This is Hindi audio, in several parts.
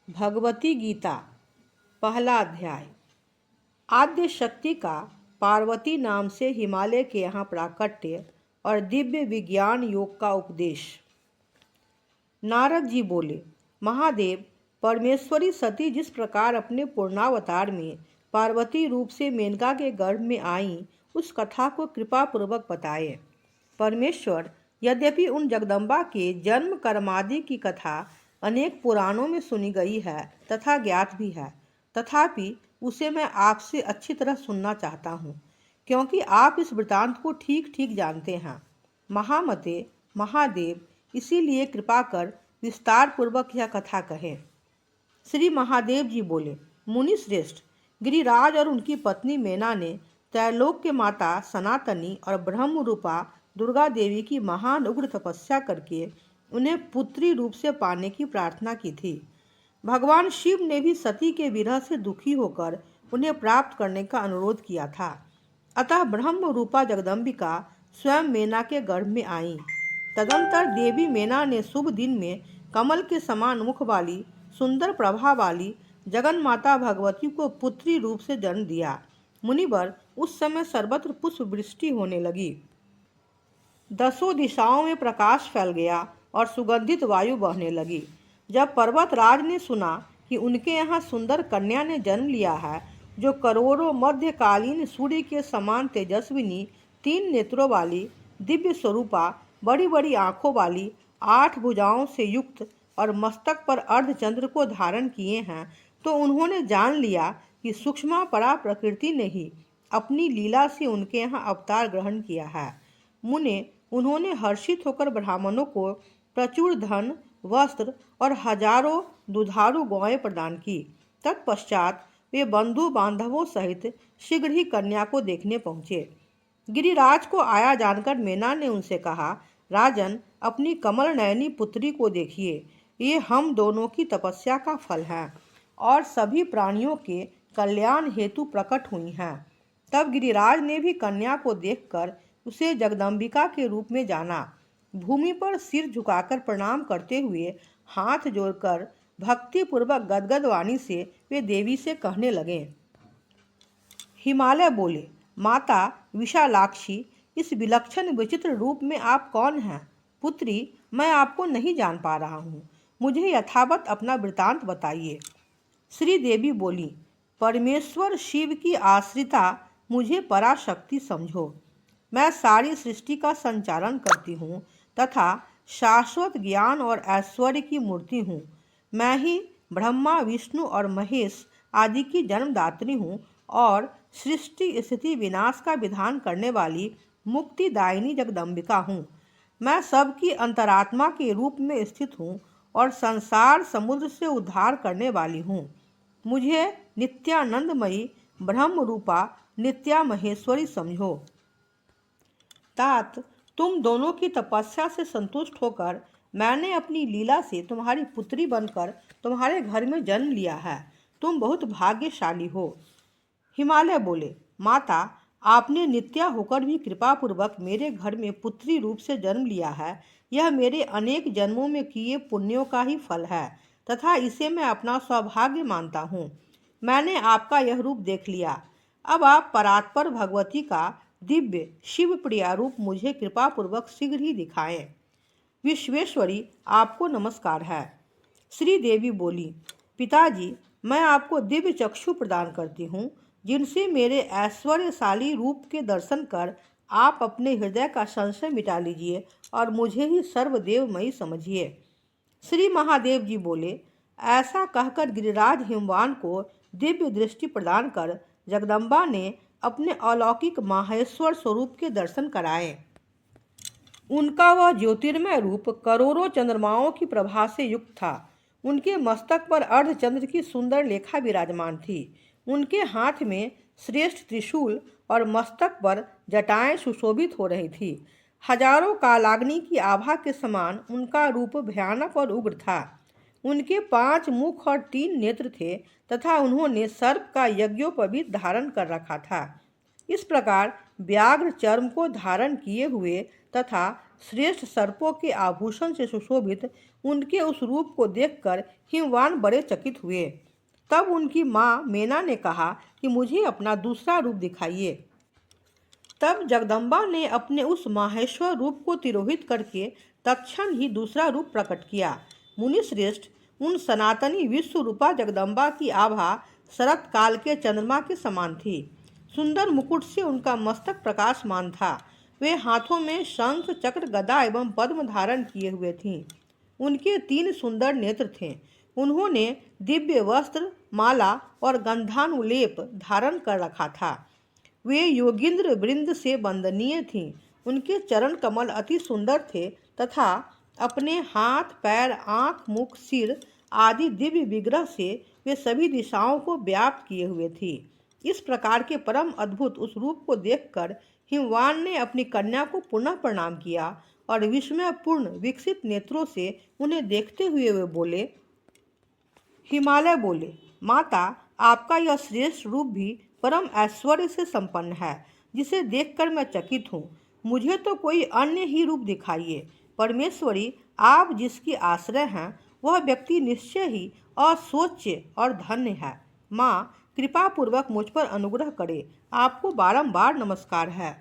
भगवती गीता पहला अध्याय। आद्य शक्ति का पार्वती नाम से हिमालय के यहाँ प्राकट्य और दिव्य विज्ञान योग का उपदेश। नारद जी बोले, महादेव, परमेश्वरी सती जिस प्रकार अपने पूर्णावतार में पार्वती रूप से मेनका के गर्भ में आईं, उस कथा को कृपा पूर्वक बताए। परमेश्वर, यद्यपि उन जगदम्बा के जन्म कर्मादि की कथा अनेक पुराणों में सुनी गई है तथा ज्ञात भी है, तथापि उसे मैं आपसे अच्छी तरह सुनना चाहता हूँ, क्योंकि आप इस वृतांत को ठीक ठीक जानते हैं। महामते, महादेव, इसीलिए कृपा कर विस्तार पूर्वक यह कथा कहें। श्री महादेव जी बोले, मुनि श्रेष्ठ, गिरिराज और उनकी पत्नी मेना ने त्रैलोक के माता सनातनी और ब्रह्म रूपा दुर्गा देवी की महान उग्र तपस्या करके उन्हें पुत्री रूप से पाने की प्रार्थना की थी। भगवान शिव ने भी सती के विरह से दुखी होकर उन्हें प्राप्त करने का अनुरोध किया था। अतः ब्रह्म रूपा जगदम्बिका स्वयं मेना के गर्भ में आईं। तदंतर देवी मेना ने शुभ दिन में कमल के समान मुख वाली सुंदर प्रभा वाली जगन माता भगवती को पुत्री रूप से जन्म दिया। मुनिवर, उस समय सर्वत्र पुष्प वृष्टि होने लगी। दसों दिशाओं में प्रकाश फैल गया और सुगंधित वायु बहने लगी। जब पर्वतराज ने सुना कि उनके यहाँ सुंदर कन्या ने जन्म लिया है, जो करोड़ों मध्यकालीन सूर्य के समान तेजस्विनी, 3 नेत्रों वाली, दिव्य स्वरूपा, बड़ी बड़ी आँखों वाली, 8 भुजाओं से युक्त और मस्तक पर अर्धचंद्र को धारण किए हैं, तो उन्होंने जान लिया कि सूक्ष्मा परा प्रकृति ने ही अपनी लीला से उनके यहाँ अवतार ग्रहण किया है। मुने, उन्होंने हर्षित होकर ब्राह्मणों को प्रचुर धन, वस्त्र और हजारों दुधारू गौएं प्रदान की। तत्पश्चात वे बंधु बांधवों सहित शीघ्र ही कन्या को देखने पहुँचे। गिरिराज को आया जानकर मेना ने उनसे कहा, राजन, अपनी कमल नयनी पुत्री को देखिए, ये हम दोनों की तपस्या का फल है और सभी प्राणियों के कल्याण हेतु प्रकट हुई हैं। तब गिरिराज ने भी कन्या को देखकर उसे जगदम्बिका के रूप में जाना। भूमि पर सिर झुकाकर प्रणाम करते हुए हाथ जोड़कर भक्तिपूर्वक गदगद वाणी से वे देवी से कहने लगे। हिमालय बोले, माता विशालाक्षी, इस विलक्षण विचित्र रूप में आप कौन हैं? पुत्री, मैं आपको नहीं जान पा रहा हूँ, मुझे यथावत अपना वृतांत बताइए। श्री देवी बोली, परमेश्वर शिव की आश्रिता मुझे पराशक्ति समझो। मैं सारी सृष्टि का संचालन करती हूँ तथा शाश्वत ज्ञान और ऐश्वर्य की मूर्ति हूँ। मैं ही ब्रह्मा, विष्णु और महेश आदि की जन्मदात्री हूँ और सृष्टि स्थिति विनाश का विधान करने वाली मुक्तिदायिनी जगदम्बिका हूँ। मैं सबकी अंतरात्मा के रूप में स्थित हूँ और संसार समुद्र से उद्धार करने वाली हूँ। मुझे नित्यानंदमयी ब्रह्म रूपा नित्या महेश्वरी समझो। तात, तुम दोनों की तपस्या से संतुष्ट होकर मैंने अपनी लीला से तुम्हारी पुत्री बनकर तुम्हारे घर में जन्म लिया है। तुम बहुत भाग्यशाली हो। हिमालय बोले, माता, आपने नित्या होकर भी कृपापूर्वक मेरे घर में पुत्री रूप से जन्म लिया है। यह मेरे अनेक जन्मों में किए पुण्यों का ही फल है तथा इसे मैं अपना सौभाग्य मानता हूँ। मैंने आपका यह रूप देख लिया। अब आप परात्पर भगवती का दिव्य शिव प्रिया रूप मुझे कृपापूर्वक शीघ्र ही दिखाएं। विश्वेश्वरी, आपको नमस्कार है। श्री देवी बोली, पिताजी, मैं आपको दिव्य चक्षु प्रदान करती हूँ, जिनसे मेरे ऐश्वर्यशाली रूप के दर्शन कर आप अपने हृदय का संशय मिटा लीजिए और मुझे ही सर्वदेवमयी समझिए। श्री महादेव जी बोले, ऐसा कहकर गिरिराज हिमवान को दिव्य दृष्टि प्रदान कर जगदम्बा ने अपने अलौकिक माहेश्वर स्वरूप के दर्शन कराए। उनका वह ज्योतिर्मय रूप करोड़ों चंद्रमाओं की प्रभा से युक्त था। उनके मस्तक पर अर्धचंद्र की सुंदर लेखा विराजमान थी। उनके हाथ में श्रेष्ठ त्रिशूल और मस्तक पर जटाएं सुशोभित हो रही थी। हजारों कालाग्नि की आभा के समान उनका रूप भयानक और उग्र था। उनके 5 मुख और 3 नेत्र थे तथा उन्होंने सर्प का यज्ञोपवीत धारण कर रखा था। इस प्रकार व्याघ्र चर्म को धारण किए हुए तथा श्रेष्ठ सर्पों के आभूषण से सुशोभित उनके उस रूप को देखकर हिमवान बड़े चकित हुए। तब उनकी माँ मेना ने कहा कि मुझे अपना दूसरा रूप दिखाइए। तब जगदम्बा ने अपने उस माहेश्वर रूप को तिरोहित करके तत्क्षण ही दूसरा रूप प्रकट किया। मुनिश्रेष्ठ, उन सनातनी विश्व रूपा जगदम्बा की आभा शरत काल के चंद्रमा के समान थी। सुंदर मुकुट से उनका मस्तक प्रकाशमान था। वे हाथों में शंख, चक्र, गदा एवं पद्म धारण किए हुए थीं। उनके 3 सुंदर नेत्र थे। उन्होंने दिव्य वस्त्र, माला और गंधानुलेप धारण कर रखा था। वे योगिंद्र वृंद से वंदनीय थीं। उनके चरण कमल अति सुंदर थे तथा अपने हाथ, पैर, आँख, मुख, सिर आदि दिव्य विग्रह से वे सभी दिशाओं को व्याप्त किए हुए थी। इस प्रकार के परम अद्भुत उस रूप को देखकर हिमवान ने अपनी कन्या को पुनः प्रणाम किया और विस्मयपूर्ण विकसित नेत्रों से उन्हें देखते हुए वे बोले। हिमालय बोले, माता, आपका यह श्रेष्ठ रूप भी परम ऐश्वर्य से संपन्न है, जिसे देखकर मैं चकित हूँ। मुझे तो कोई अन्य ही रूप दिखाइए। परमेश्वरी, आप जिसकी आश्रय हैं वह व्यक्ति निश्चय ही असोच्य और धन्य है। माँ, कृपा पूर्वक मुझ पर अनुग्रह करे। आपको बारंबार नमस्कार है।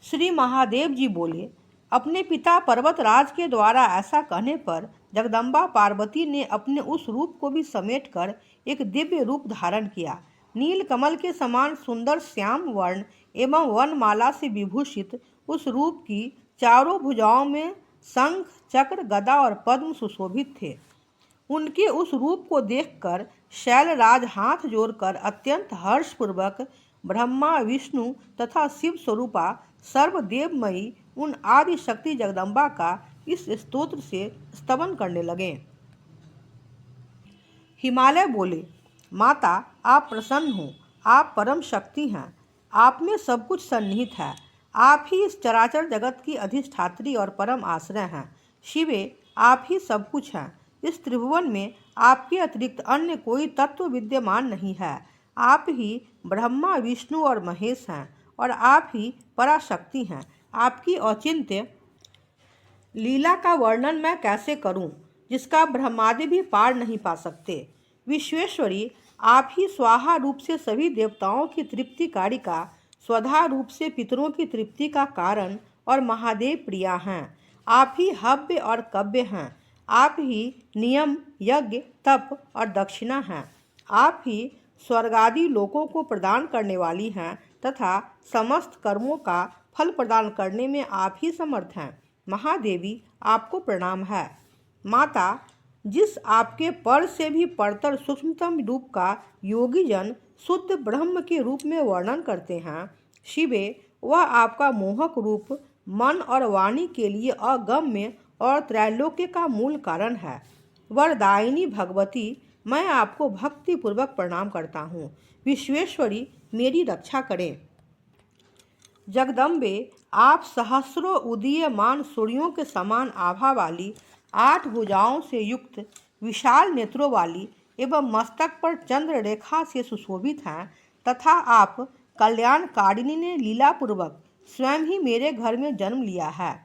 श्री महादेव जी बोले, अपने पिता पर्वतराज के द्वारा ऐसा कहने पर जगदम्बा पार्वती ने अपने उस रूप को भी समेटकर एक दिव्य रूप धारण किया। नील कमल के समान सुंदर श्याम वर्ण एवं वनमाला से विभूषित उस रूप की चारों भुजाओं में शंख, चक्र, गदा और पद्म सुशोभित थे। उनके उस रूप को देखकर शैलराज हाथ जोड़कर अत्यंत हर्षपूर्वक ब्रह्मा, विष्णु तथा शिव स्वरूपा सर्वदेवमयी उन आदि शक्ति जगदम्बा का इस स्तोत्र से स्तवन करने लगे। हिमालय बोले, माता, आप प्रसन्न हो। आप परम शक्ति हैं। आप में सब कुछ सन्निहित है। आप ही इस चराचर जगत की अधिष्ठात्री और परम आश्रय हैं। शिवे, आप ही सब कुछ हैं। इस त्रिभुवन में आपके अतिरिक्त अन्य कोई तत्व विद्यमान नहीं है। आप ही ब्रह्मा, विष्णु और महेश हैं और आप ही पराशक्ति हैं। आपकी औचित्य लीला का वर्णन मैं कैसे करूं, जिसका ब्रह्मादि भी पार नहीं पा सकते। विश्वेश्वरी, आप ही स्वाहा रूप से सभी देवताओं की तृप्ति कारिका, स्वधा रूप से पितरों की तृप्ति का कारण और महादेव प्रिया हैं। आप ही हव्य और कव्य हैं। आप ही नियम, यज्ञ, तप और दक्षिणा हैं। आप ही स्वर्गादि लोकों को प्रदान करने वाली हैं तथा समस्त कर्मों का फल प्रदान करने में आप ही समर्थ हैं। महादेवी, आपको प्रणाम है। माता, जिस आपके पर से भी परतर सूक्ष्मतम रूप का योगी जन शुद्ध ब्रह्म के रूप में वर्णन करते हैं, शिवे, वह आपका मोहक रूप मन और वाणी के लिए अगम्य और त्रैलोक्य का मूल कारण है। वरदायिनी भगवती, मैं आपको भक्ति पूर्वक प्रणाम करता हूँ। विश्वेश्वरी, मेरी रक्षा करें। जगदम्बे, आप सहस्रों उदीयमान सूर्यों के समान आभा वाली, 8 भुजाओं से युक्त, विशाल नेत्रों वाली एवं मस्तक पर चंद्र रेखा से सुशोभित हैं तथा आप कल्याणकारिणी ने लीलापूर्वक स्वयं ही मेरे घर में जन्म लिया है।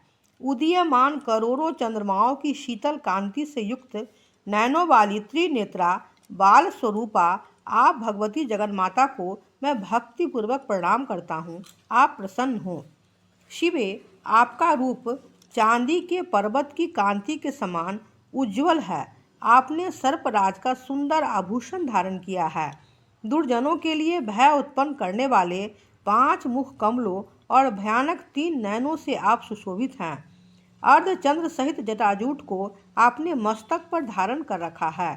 उदीयमान करोड़ों चंद्रमाओं की शीतल कांति से युक्त नैनों वाली त्रिनेत्रा बाल स्वरूपा आप भगवती जगन्माता को मैं भक्ति पूर्वक प्रणाम करता हूँ। आप प्रसन्न हो। शिवे, आपका रूप चांदी के पर्वत की कांति के समान उज्ज्वल है। आपने सर्पराज का सुंदर आभूषण धारण किया है। दुर्जनों के लिए भय उत्पन्न करने वाले 5 मुख कमलों और भयानक 3 नयनों से आप सुशोभित हैं। अर्धचंद्र सहित जटाजूट को आपने मस्तक पर धारण कर रखा है।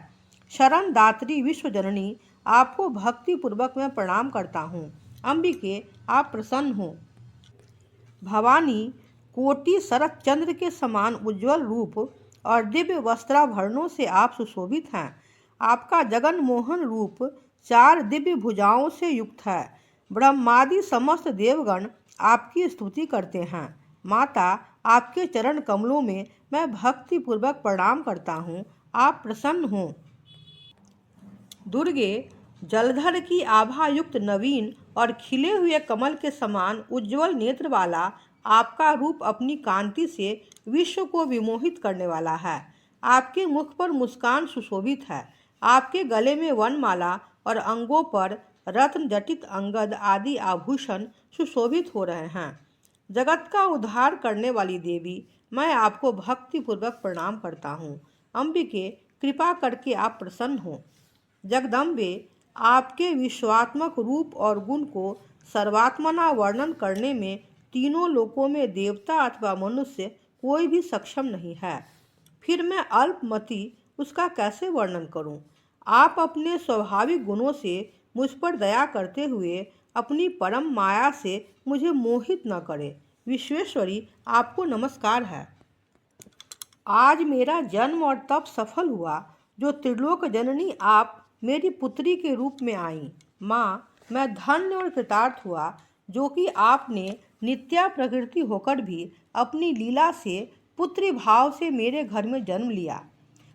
शरण दात्री विश्व जननी, आपको भक्ति पूर्वक मैं प्रणाम करता हूँ। अंबिके, आप प्रसन्न हो। भवानी, कोटि शरत चंद्र के समान उज्ज्वल रूप और दिव्य वस्त्राभरणों से आप सुशोभित हैं। आपका जगन मोहन रूप 4 दिव्य भुजाओं से युक्त है। ब्रह्मादि समस्त देवगण आपकी स्तुति करते हैं। माता, आपके चरण कमलों में मैं भक्ति पूर्वक प्रणाम करता हूँ। आप प्रसन्न हो। दुर्गे, जलधर की आभा युक्त नवीन और खिले हुए कमल के समान उज्ज्वल नेत्र वाला आपका रूप अपनी कांति से विश्व को विमोहित करने वाला है। आपके मुख पर मुस्कान सुशोभित है। आपके गले में वनमाला और अंगों पर रत्न जटित अंगद आदि आभूषण सुशोभित हो रहे हैं। जगत का उद्धार करने वाली देवी, मैं आपको भक्तिपूर्वक प्रणाम करता हूँ। अंबिके, कृपा करके आप प्रसन्न हो। जगदम्बे, आपके विश्वात्मक रूप और गुण को सर्वात्मना वर्णन करने में तीनों लोकों में देवता अथवा मनुष्य कोई भी सक्षम नहीं है। फिर मैं अल्पमति उसका कैसे वर्णन करूं? आप अपने स्वाभाविक गुणों से मुझ पर दया करते हुए अपनी परम माया से मुझे मोहित न करें। विश्वेश्वरी, आपको नमस्कार है। आज मेरा जन्म और तप सफल हुआ। जो त्रिलोक जननी, आप मेरी पुत्री के रूप में आई। माँ, मैं धन्य और कृतार्थ हुआ जो कि आपने नित्या प्रकृति होकर भी अपनी लीला से पुत्री भाव से मेरे घर में जन्म लिया।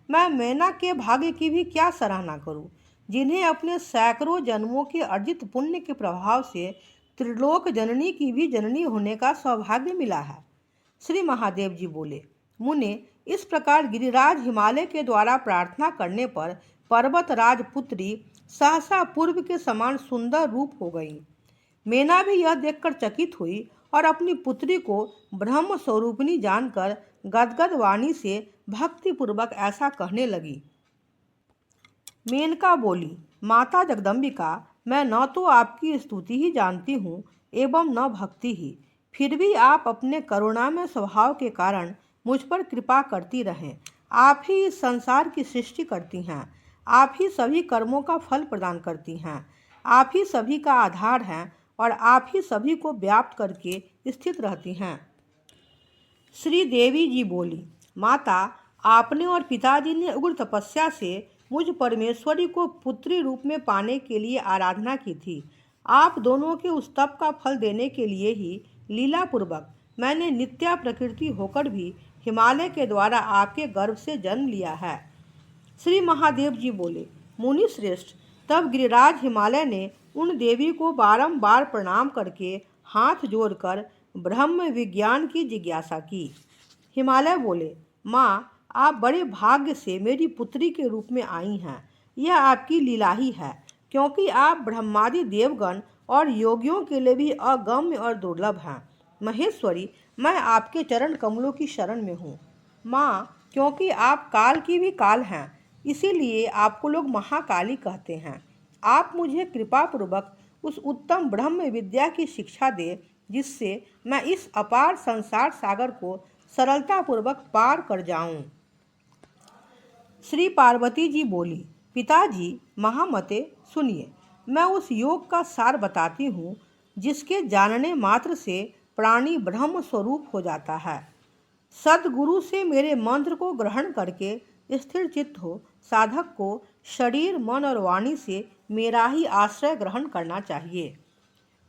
मैं मैना के भाग्य की भी क्या सराहना करूं, जिन्हें अपने सैकड़ों जन्मों के अर्जित पुण्य के प्रभाव से त्रिलोक जननी की भी जननी होने का सौभाग्य मिला है। श्री महादेव जी बोले, मुने, इस प्रकार गिरिराज हिमालय के द्वारा प्रार्थना करने पर पर्वतराज पुत्री सहसा पूर्व के समान सुंदर रूप हो गई। मैना भी यह देखकर चकित हुई और अपनी पुत्री को ब्रह्म स्वरूपिणी जानकर गदगद वाणी से भक्तिपूर्वक ऐसा कहने लगी। मेनका बोली, माता जगदम्बिका, मैं न तो आपकी स्तुति ही जानती हूँ एवं न भक्ति ही, फिर भी आप अपने करुणामय स्वभाव के कारण मुझ पर कृपा करती रहें। आप ही इस संसार की सृष्टि करती हैं। आप ही सभी कर्मों का फल प्रदान करती हैं। आप ही सभी का आधार हैं और आप ही सभी को व्याप्त करके स्थित रहती हैं। श्री देवी जी बोली, माता, आपने और पिताजी ने उग्र तपस्या से मुझ परमेश्वरी को पुत्री रूप में पाने के लिए आराधना की थी। आप दोनों के उस तप का फल देने के लिए ही लीलापूर्वक मैंने नित्या प्रकृति होकर भी हिमालय के द्वारा आपके गर्भ से जन्म लिया है। श्री महादेव जी बोले, मुनि श्रेष्ठ, तब गिरिराज हिमालय ने उन देवी को बारंबार प्रणाम करके हाथ जोड़कर ब्रह्म विज्ञान की जिज्ञासा की। हिमालय बोले, माँ, आप बड़े भाग्य से मेरी पुत्री के रूप में आई हैं। यह आपकी लीला ही है, क्योंकि आप ब्रह्मादि देवगण और योगियों के लिए भी अगम्य और दुर्लभ हैं। महेश्वरी, मैं आपके चरण कमलों की शरण में हूँ। माँ, क्योंकि आप काल की भी काल हैं, इसीलिए आपको लोग महाकाली कहते हैं। आप मुझे कृपापूर्वक उस उत्तम ब्रह्म विद्या की शिक्षा दे जिससे मैं इस अपार संसार सागर को सरलतापूर्वक पार कर जाऊं। श्री पार्वती जी बोली, पिताजी महामते, सुनिए, मैं उस योग का सार बताती हूँ जिसके जानने मात्र से प्राणी ब्रह्म स्वरूप हो जाता है। सद्गुरु से मेरे मंत्र को ग्रहण करके स्थिर चित्त हो साधक को शरीर, मन और वाणी से मेरा ही आश्रय ग्रहण करना चाहिए।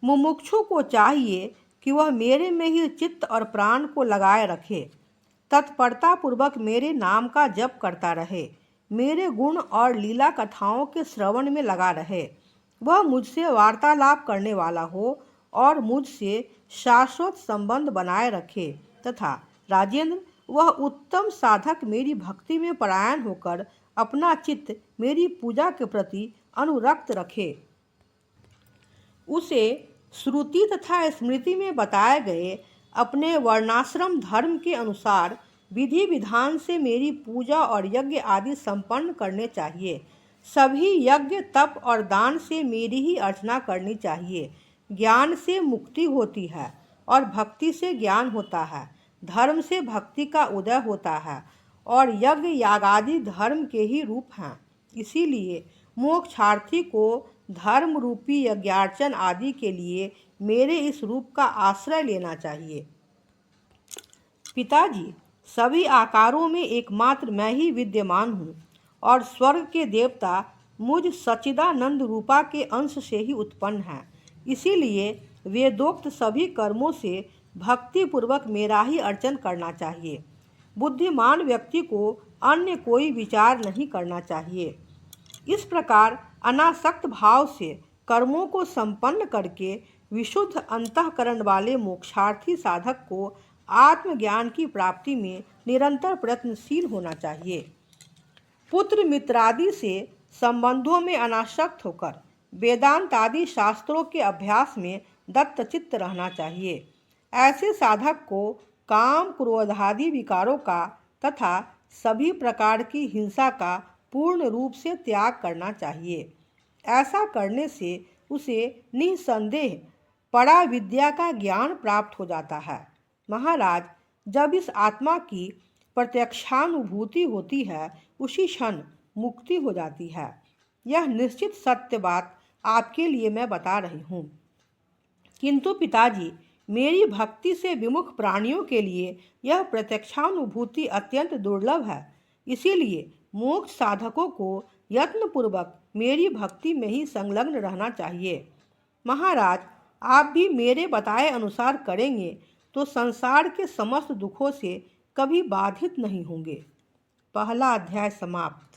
मुमुक्षु को चाहिए कि वह मेरे में ही चित्त और प्राण को लगाए रखे, तत्परतापूर्वक मेरे नाम का जप करता रहे, मेरे गुण और लीला कथाओं के श्रवण में लगा रहे। वह मुझसे वार्तालाप करने वाला हो और मुझसे शाश्वत संबंध बनाए रखे तथा राजेंद्र, वह उत्तम साधक मेरी भक्ति में परायण होकर अपना चित्त मेरी पूजा के प्रति अनुरक्त रखे। उसे श्रुति तथा स्मृति में बताए गए अपने वर्णाश्रम धर्म के अनुसार विधि विधान से मेरी पूजा और यज्ञ आदि संपन्न करने चाहिए। सभी यज्ञ, तप और दान से मेरी ही अर्चना करनी चाहिए। ज्ञान से मुक्ति होती है और भक्ति से ज्ञान होता है। धर्म से भक्ति का उदय होता है और यज्ञ यागादि धर्म के ही रूप हैं। इसीलिए मोक्षार्थी को धर्म रूपी यज्ञार्चन आदि के लिए मेरे इस रूप का आश्रय लेना चाहिए। पिताजी, सभी आकारों में एकमात्र मैं ही विद्यमान हूँ और स्वर्ग के देवता मुझ सच्चिदानंद रूपा के अंश से ही उत्पन्न हैं। इसीलिए वेदोक्त सभी कर्मों से भक्तिपूर्वक मेरा ही अर्चन करना चाहिए। बुद्धिमान व्यक्ति को अन्य कोई विचार नहीं करना चाहिए। इस प्रकार अनासक्त भाव से कर्मों को संपन्न करके विशुद्ध अंतःकरण वाले मोक्षार्थी साधक को आत्मज्ञान की प्राप्ति में निरंतर प्रयत्नशील होना चाहिए। पुत्र मित्रादि से संबंधों में अनासक्त होकर वेदांत आदि शास्त्रों के अभ्यास में दत्तचित्त रहना चाहिए। ऐसे साधक को काम क्रोधादि विकारों का तथा सभी प्रकार की हिंसा का पूर्ण रूप से त्याग करना चाहिए। ऐसा करने से उसे निसंदेह परा विद्या का ज्ञान प्राप्त हो जाता है। महाराज, जब इस आत्मा की प्रत्यक्षानुभूति होती है उसी क्षण मुक्ति हो जाती है। यह निश्चित सत्य बात आपके लिए मैं बता रही हूँ। किंतु पिताजी, मेरी भक्ति से विमुख प्राणियों के लिए यह प्रत्यक्षानुभूति अत्यंत दुर्लभ है। इसीलिए मोक्ष साधकों को यत्नपूर्वक मेरी भक्ति में ही संलग्न रहना चाहिए। महाराज, आप भी मेरे बताए अनुसार करेंगे तो संसार के समस्त दुखों से कभी बाधित नहीं होंगे। पहला अध्याय समाप्त।